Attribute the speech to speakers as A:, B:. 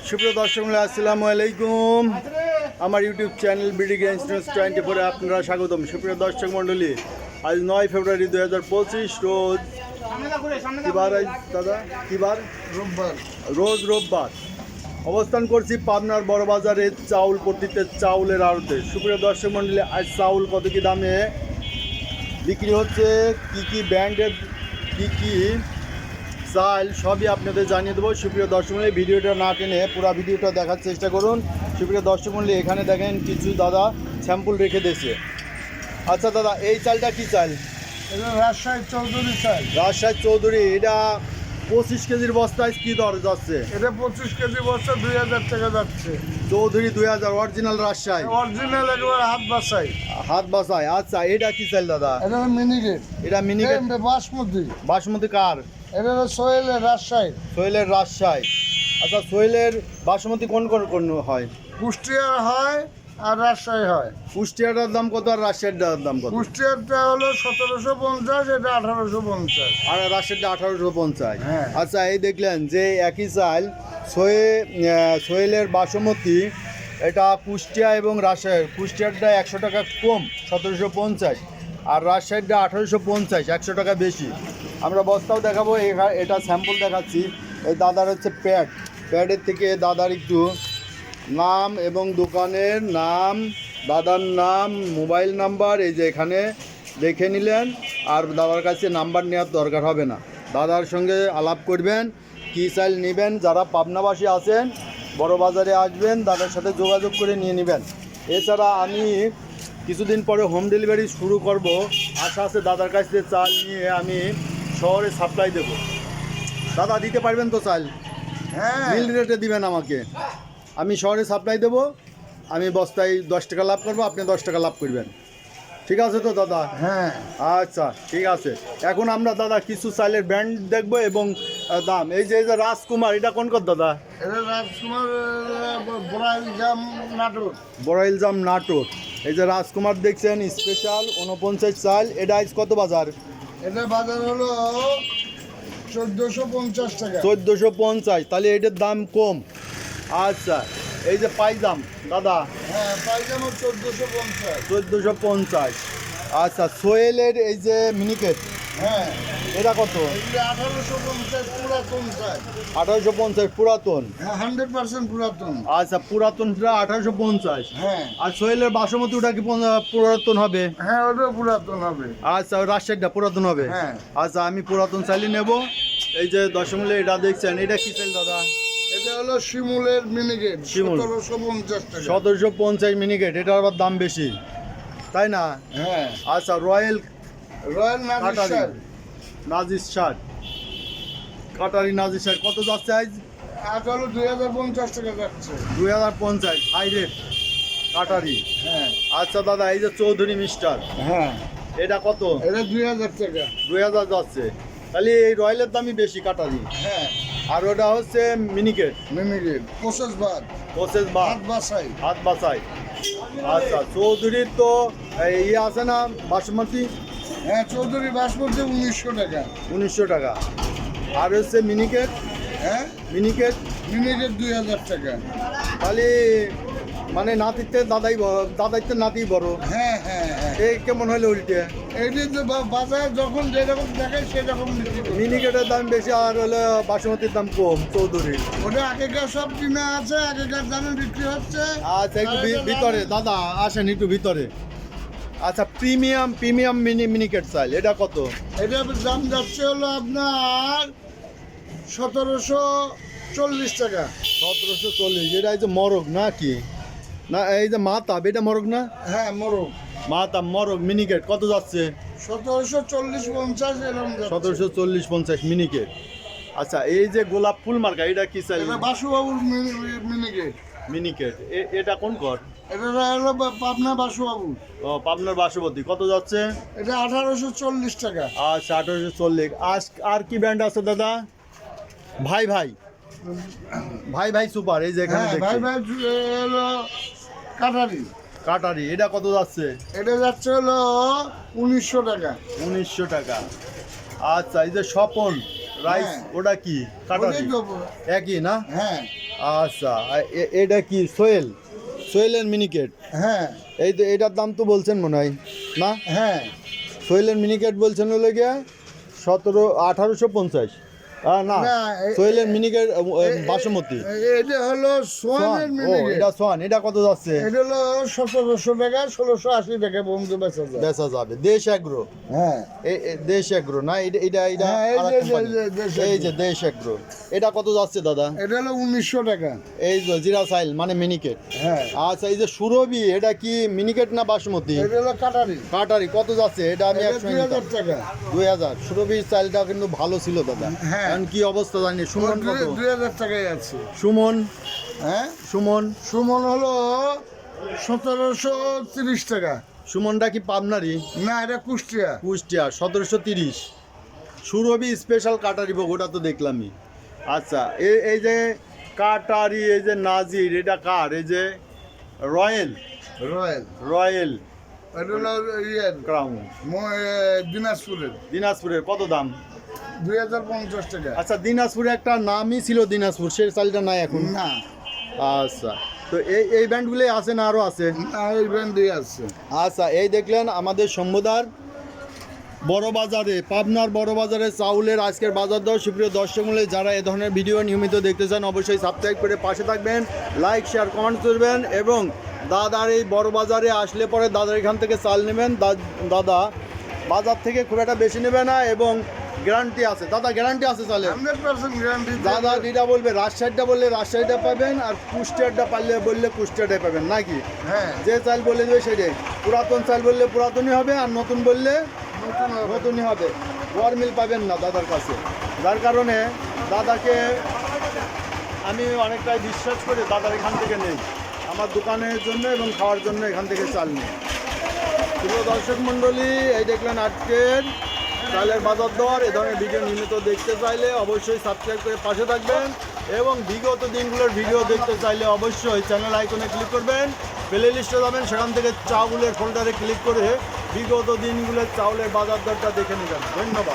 A: সুপ্রিয় দর্শক আসসালামু আলাইকুম। আমার YouTube channel BD games news 24 এ আপনারা স্বাগতম। সুপ্রিয় দর্শক মণ্ডলী, আজ 9 ফেব্রুয়ারি 2025 রোজ কিবার দাদা কিবার রোজ রোববার। অবস্থান করছি পাবনার বড় বাজারে চাউল পট্টিতে চাউলের আড়তে। সুপ্রিয় দর্শক মণ্ডলী, আজ চাউল কত কী দামে বিক্রি হচ্ছে, কি ব্র্যান্ডের কি চাল সবই আপনাদের জানিয়ে দেবো। সুপ্রিয় দর্শক মণ্ডলী, ভিডিওটা না টেনে পুরো ভিডিওটা দেখার চেষ্টা করুন। সুপ্রিয় দর্শক মণ্ডলী, এখানে দেখেন কিছু দাদা স্যাম্পল রেখে দিয়েছে। আচ্ছা দাদা, এই চালটা কি চাল?
B: এটা রাজশাহী চৌধুরী চাল।
A: রাজশাহী চৌধুরী। এটা 25 কেজির বস্তায় কী দর যাচ্ছে?
B: এটা 25 কেজি বস্তা 2000 টাকা যাচ্ছে।
A: চৌধুরী 2000, অরিজিনাল রাজশাহী,
B: অরিজিনাল একেবারে হাত বাসাই।
A: আচ্ছা, এটা কি চাল দাদা?
B: এটা মিনিকেট।
A: এটা মিনিকেট
B: বাসমতি।
A: বাসমতি কার?
B: এটা সোহেলের রাজশাহী।
A: সোহেলের রাজশাহী। আচ্ছা, সোহেলের বাসমতি কোন হয়?
B: কুষ্টিয়ার হয় আর রাজশাহী হয়।
A: কুষ্টিয়াটার দাম কত আর রাজশাহীটার দাম কত?
B: কুষ্টিয়ারটা হলো 1750, এটা 1850।
A: আর রাজশাহীটা 1850।
B: হ্যাঁ।
A: আচ্ছা, এই দেখলেন যে একই চাল সোহেলের বাসমতি, এটা কুষ্টিয়া এবং রাজশাহীর। কুষ্টিয়ারটা 100 টাকা কম, 1750, আর রাজশাহীটা 1850, 100 টাকা বেশি। আমরা বস্তাও দেখাবো, এটা স্যাম্পল দেখাচ্ছি। এই দাদার হচ্ছে প্যাডের থেকে দাদার একটু নাম এবং দোকানের নাম, দাদার নাম, মোবাইল নাম্বার এই যে এখানে দেখে নিলেন। আর দাদার কাছে নাম্বার নেওয়ার দরকার হবে না, দাদার সঙ্গে আলাপ করবেন, কী চাল নেবেন। যারা পাবনাবাসী আছেন বড় বাজারে আসবেন, দাদার সাথে যোগাযোগ করে নিয়ে নেবেন। এছাড়া আমি কিছুদিন পরে হোম ডেলিভারি শুরু করব, আশা আছে দাদার কাছ থেকে চাল নিয়ে আমি শহরে সাপ্লাই দেব। দাদা দিতে পারবেন তো চাল?
B: হ্যাঁ,
A: মিল রেটে দিবেন আমাকে, আমি শহরে সাপ্লাই দেবো। আমি বস্তায় 10 টাকা লাভ করবো, আপনি 10 টাকা লাভ করবেন। ঠিক আছে তো দাদা?
B: হ্যাঁ।
A: আচ্ছা, ঠিক আছে। এখন আমরা দাদা কিছু চালের ব্র্যান্ড দেখবো এবং দাম। এই যে রাজকুমার, এটা কোন দাদা?
B: এটা রাজকুমার বড়াইল জাম নাটোর।
A: বড়াইল জাম নাটোর। এই যে রাজকুমার দেখছেন, স্পেশাল 49 চাল। এটা আজ কত বাজার?
B: এটা বাজার হলো 1450 টাকা।
A: 1450, তাহলে এটার দাম কম। আচ্ছা, এই যে পাইজাম দাদা,
B: হ্যাঁ, পাইজামা 1450।
A: 1450। আচ্ছা, সোহেলের এই যে মিনিকেট,
B: হ্যাঁ,
A: এটা কত?
B: এগুলো 1850 পুরাতন চাল।
A: 1850 পুরাতন।
B: হ্যাঁ, 100% পুরাতন।
A: আচ্ছা, পুরাতনটা 1850।
B: হ্যাঁ,
A: আর সোহেলের বাসমতি ওটা কি পুরাতন হবে?
B: হ্যাঁ, ওটা পুরাতন হবে।
A: আচ্ছা, ওই রাজশাহীটা পুরাতন হবে।
B: হ্যাঁ।
A: আচ্ছা, আমি পুরাতন চালই নেব। এই যে দশমূলে এটা দেখছেন, এটা কি চাল দাদা?
B: এটা হলো শিমুলের মিনিকেট,
A: শিমুল।
B: 1750 টাকা।
A: 1750 মিনিকেট, এটার আবার দাম বেশি, তাই না?
B: হ্যাঁ,
A: আচ্ছা, রয়্যাল
B: রয়্যাল নাজির
A: নাজির শার্ট, কাটারি নাজির শার্ট কত যাচ্ছে আজ?
B: আজ হলো 2050 টাকা যাচ্ছে।
A: 2050, হাই রেট কাটারি।
B: হ্যাঁ,
A: আচ্ছা দাদা, এই যে চৌধুরী মিস্টার,
B: হ্যাঁ,
A: এটা কত?
B: এটা 2000 টাকা।
A: 2000 যাচ্ছে, তাহলে এই রয়্যালের দামই বেশি কাটারি।
B: হ্যাঁ,
A: আর ওটা হচ্ছে মিনিকেট,
B: মিনিকেট প্রসেস
A: প্রসেস
B: হাত বাসাই।
A: হাত বাছাই। আচ্ছা, চৌধুরীর তো ইয়ে আছে না বাসমতি?
B: হ্যাঁ, চৌধুরী বাসমতি 1900 টাকা।
A: 1900 টাকা। আর হচ্ছে মিনিকেট,
B: হ্যাঁ,
A: মিনিকেট
B: মিনিকেট 2000 টাকা।
A: তাহলে মানে নাতিতে দাদাইতে নাতি বড়।
B: হ্যাঁ, হ্যাঁ, হ্যাঁ,
A: এই কেমন হলো উল্টে?
B: এইটি তো বাজার যখন যেরকম দেখায় সেরকম বিক্রি করি।
A: মিনিকেটের দাম বেশি আর হলো বাসমতির দাম কম চৌধুরীর।
B: ওটা আগেকার সব কিনা আছে, আগেকার দামে বিক্রি হচ্ছে।
A: আচ্ছা, একটু ভিতরে দাদা আসেন, একটু ভিতরে। আচ্ছা, প্রিমিয়াম মিনিকেট চাল, এটা কত?
B: এটার দাম যাচ্ছে হলো আপনার 1740 টাকা।
A: 1740। এটা এই যে মরগ না কি? না, এই যে মাতাব, এটা মরগ না?
B: হ্যাঁ, মোরগ
A: মাতাব মরগ মিনিকেট কত যাচ্ছে?
B: 1740-50 এরকম যাচ্ছে।
A: 1740-50 মিনিকেট। আচ্ছা, এই যে গোলাপ ফুল মার্কা, এটা কি চাল?
B: এটা বাসুবাবুর মিনিকেট।
A: মিনিকেট। এটা কোন ঘর?
B: এটা হলো পাবনা বাসুবাবু।
A: ও, পাবনার বাসবতী। কত যাচ্ছে?
B: এটা 1840 টাকা।
A: আচ্ছা, 1840। আর কি ব্র্যান্ড আছে দাদা? ভাই সুপার, এই যে এখানে
B: হ্যাঁ,
A: দেখছি।
B: ভাই হলো কাটারি।
A: কাটারি, এটা কত যাচ্ছে?
B: এটা যাচ্ছে হলো 1900 টাকা।
A: 1900 টাকা। আচ্ছা, এই যে স্বপন রাইস
B: হ্যাঁ।
A: ওটা কি কাটারি
B: ওটাই তো।
A: একই না?
B: হ্যাঁ
A: আচ্ছা এটা কি সোয়েলের মিনিকেট?
B: হ্যাঁ
A: এই তো এটার দাম তো বলছেন মনে হয় না?
B: হ্যাঁ
A: সোয়েলের মিনিকেট বলছেন হলো গিয়া 1850। না
B: না,
A: সোহেলের মিনিকেট বাসমতি
B: এটা হলো সোয়ানের
A: ও
B: মিনিকেট।
A: এটা সোয়ান, এটা কত যাচ্ছে?
B: এটা হলো 1700 টাকা, 1680 টাকা বন্ধু বেচা যায়।
A: বেচা যাবে দেশ এগ্রো।
B: হ্যাঁ
A: দেশ এগ্রো না? এটা
B: হ্যাঁ, এই
A: আরেক
B: যে
A: company।
B: দেশ
A: এই
B: এগ্রো।
A: যে দেশ এগ্রো, এটা কত যাচ্ছে দাদা?
B: এটা হলো 1900 টাকা।
A: এই যে জিরা সাইল মানে মিনিকেট।
B: হ্যাঁ
A: আচ্ছা এই যে সুরভি, এটা কি মিনিকেট না বাসমতি?
B: এটা হলো কাটারি।
A: কাটারি কত যাচ্ছে? এটা আমি
B: এটা
A: একসময়
B: 2000 টাকা।
A: 2000। সুরভির চালটা কিন্তু ভালো ছিল দাদা।
B: হ্যাঁ।
A: এখন কি অবস্থা জানি। সুমন কত?
B: 2000 টাকায় আছে।
A: সুমন
B: হ্যাঁ
A: সুমন
B: সুমন হলো 1730 টাকা।
A: সুমনটা কি পাবনারি?
B: না এটা কুষ্টিয়া।
A: কুষ্টিয়া 1730। সুরভি স্পেশাল কাটারি ভোগ, ওটা তো দেখলামই। আচ্ছা এই যে কাটারি, এই যে নাজির, এটা কার? এই যে রয়্যাল
B: রয়্যাল
A: রয়্যাল
B: এটা হলো ইয়ের
A: ক্রাউন
B: দিনাজপুরের।
A: দিনাজপুরের কত দাম?
B: 2050 টাকা।
A: আচ্ছা দিনাজপুরে একটা নামই ছিল দিনাজপুর, সেই চালটা নাই এখন?
B: না
A: আচ্ছা তো এই ব্যান্ডগুলোই আছে না আরও আছে?
B: না এই ব্র্যান্ডই আছে।
A: আচ্ছা এই দেখলেন আমাদের সম্বোদার বড় বাজারে, পাবনার বড় বাজারে চাউলের আজকের বাজার দর। সুপ্রিয় দর্শক মূল্যে যারা এ ধরনের ভিডিও নিয়মিত দেখতে চান অবশ্যই সাবস্ক্রাইব করে পাশে থাকবেন, লাইক শেয়ার কমেন্ট করবেন এবং দাদার এই বড় বাজারে আসলে পরে দাদার এখান থেকে চাল নেবেন। দাদা বাজার থেকে খুব একটা বেশি নেবে না এবং গ্যারান্টি আছে। দাদা গ্যারান্টি আছে চালের?
B: 100% গ্যারান্টি।
A: দাদা যেটা বলবে রাজশাহীটা বললে রাজশাহীটা পাবেন, আর কুষ্টিয়ারটা বললে কুষ্টিয়ারটাই পাবেন নাকি?
B: হ্যাঁ
A: যে চাল বলে দেবে সেটাই। পুরাতন চাল বললে পুরাতনই হবে, আর নতুন বললে
B: নতুন হবে।
A: নতুনই হবে। গরমিল পাবেন না দাদার কাছে। যার কারণে দাদাকে আমি অনেকটাই বিশ্বাস করে দাদার এখান থেকে নেই, আমার দোকানের জন্য এবং খাওয়ার জন্য এখান থেকে চাল নিই। প্রিয় দর্শক মণ্ডলী, এই দেখলেন আজকের চালের বাজার দর। এ ধরনের ভিডিও নিয়মিত দেখতে চাইলে অবশ্যই সাবস্ক্রাইব করে পাশে থাকবেন এবং বিগত দিনগুলোর ভিডিও দেখতে চাইলে অবশ্যই চ্যানেল আইকনে ক্লিক করবেন, প্লে লিস্টে যাবেন, সেখান থেকে চাউলের ফোল্ডারে ক্লিক করে বিগত দিনগুলোর চাউলের বাজার দরটা দেখে নেবেন। ধন্যবাদ।